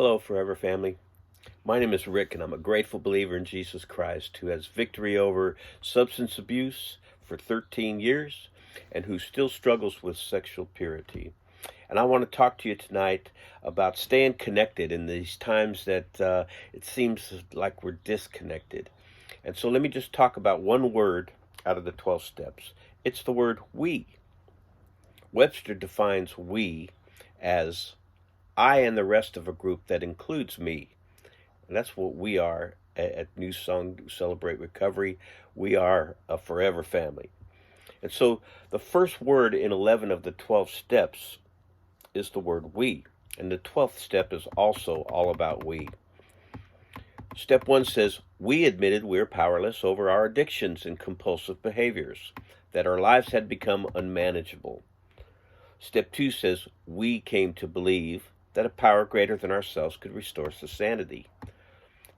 Hello, Forever Family. My name is Rick, and I'm a grateful believer in Jesus Christ who has victory over substance abuse for 13 years and who still struggles with sexual purity. And I want to talk to you tonight about staying connected in these times that it seems like we're disconnected. And so let me just talk about one word out of the 12 steps. It's the word we. Webster defines we as I and the rest of a group that includes me. And that's what we are at New Song Celebrate Recovery. We are a forever family. And so the first word in 11 of the 12 steps is the word we. And the 12th step is also all about we. Step 1 says, we admitted we're powerless over our addictions and compulsive behaviors, that our lives had become unmanageable. Step 2 says, we came to believe that a power greater than ourselves could restore us to sanity.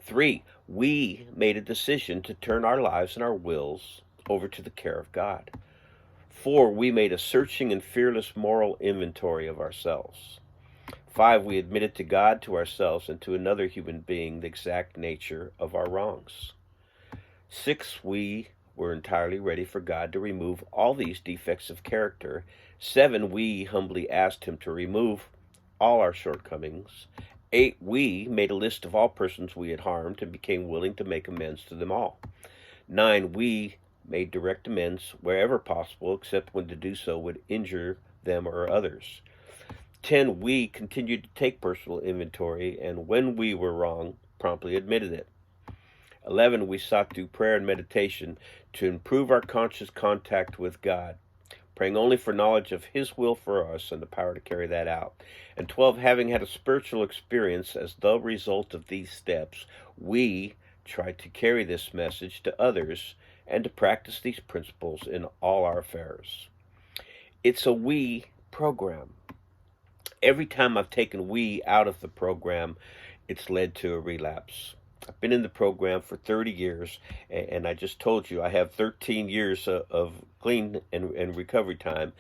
3, we made a decision to turn our lives and our wills over to the care of God. 4, we made a searching and fearless moral inventory of ourselves. 5, we admitted to God, to ourselves, and to another human being the exact nature of our wrongs. 6, we were entirely ready for God to remove all these defects of character. 7, we humbly asked Him to remove all our shortcomings. 8, we made a list of all persons we had harmed and became willing to make amends to them all. 9, we made direct amends wherever possible, except when to do so would injure them or others. 10, we continued to take personal inventory, and when we were wrong, promptly admitted it. 11, we sought through prayer and meditation to improve our conscious contact with God, praying only for knowledge of His will for us and the power to carry that out. And 12, having had a spiritual experience as the result of these steps, we tried to carry this message to others and to practice these principles in all our affairs. It's a we program. Every time I've taken we out of the program, it's led to a relapse. I've been in the program for 30 years, and I just told you I have 13 years of clean and recovery time,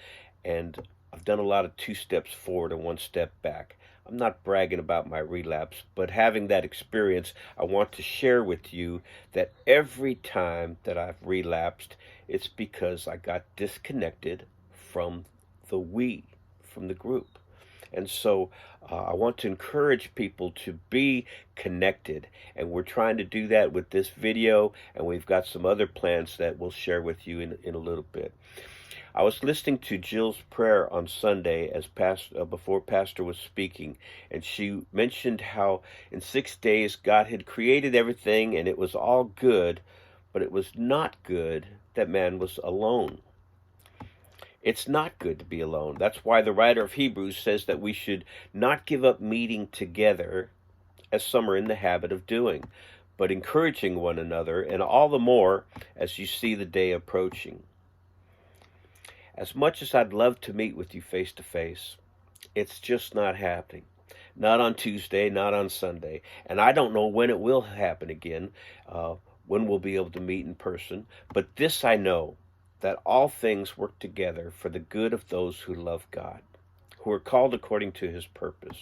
and I've done a lot of 2 steps forward and 1 step back. I'm not bragging about my relapse, but having that experience, I want to share with you that every time that I've relapsed, it's because I got disconnected from from the group. And so I want to encourage people to be connected. And we're trying to do that with this video. And we've got some other plans that we'll share with you in a little bit. I was listening to Jill's prayer on Sunday as before Pastor was speaking. And she mentioned how in 6 days God had created everything and it was all good. But it was not good that man was alone. It's not good to be alone. That's why the writer of Hebrews says that we should not give up meeting together, as some are in the habit of doing, but encouraging one another, and all the more as you see the day approaching. As much as I'd love to meet with you face to face, it's just not happening. Not on Tuesday, not on Sunday. And I don't know when it will happen again, when we'll be able to meet in person. But this I know, that all things work together for the good of those who love God, who are called according to His purpose.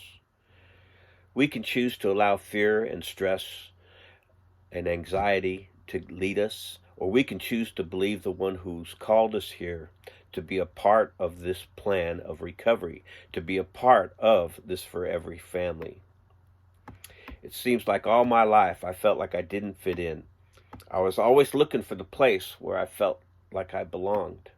We can choose to allow fear and stress and anxiety to lead us, or we can choose to believe the one who's called us here to be a part of this plan of recovery, to be a part of this forever family. It seems like all my life I felt like I didn't fit in. I was always looking for the place where I felt like I belonged.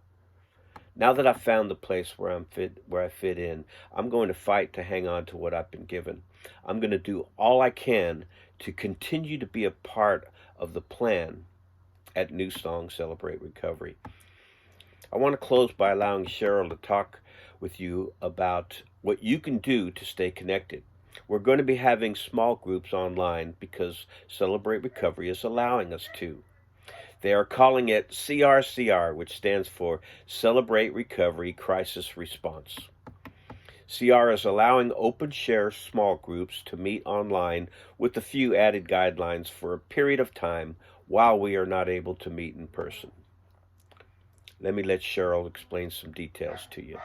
Now that I've found the place where I fit in, I'm going to fight to hang on to what I've been given. I'm going to do all I can to continue to be a part of the plan at New Song Celebrate Recovery. I want to close by allowing Cheryl to talk with you about what you can do to stay connected. We're going to be having small groups online because Celebrate Recovery is allowing us to. They are calling it CRCR, which stands for Celebrate Recovery Crisis Response. CR is allowing open share small groups to meet online with a few added guidelines for a period of time while we are not able to meet in person. Let me let Cheryl explain some details to you.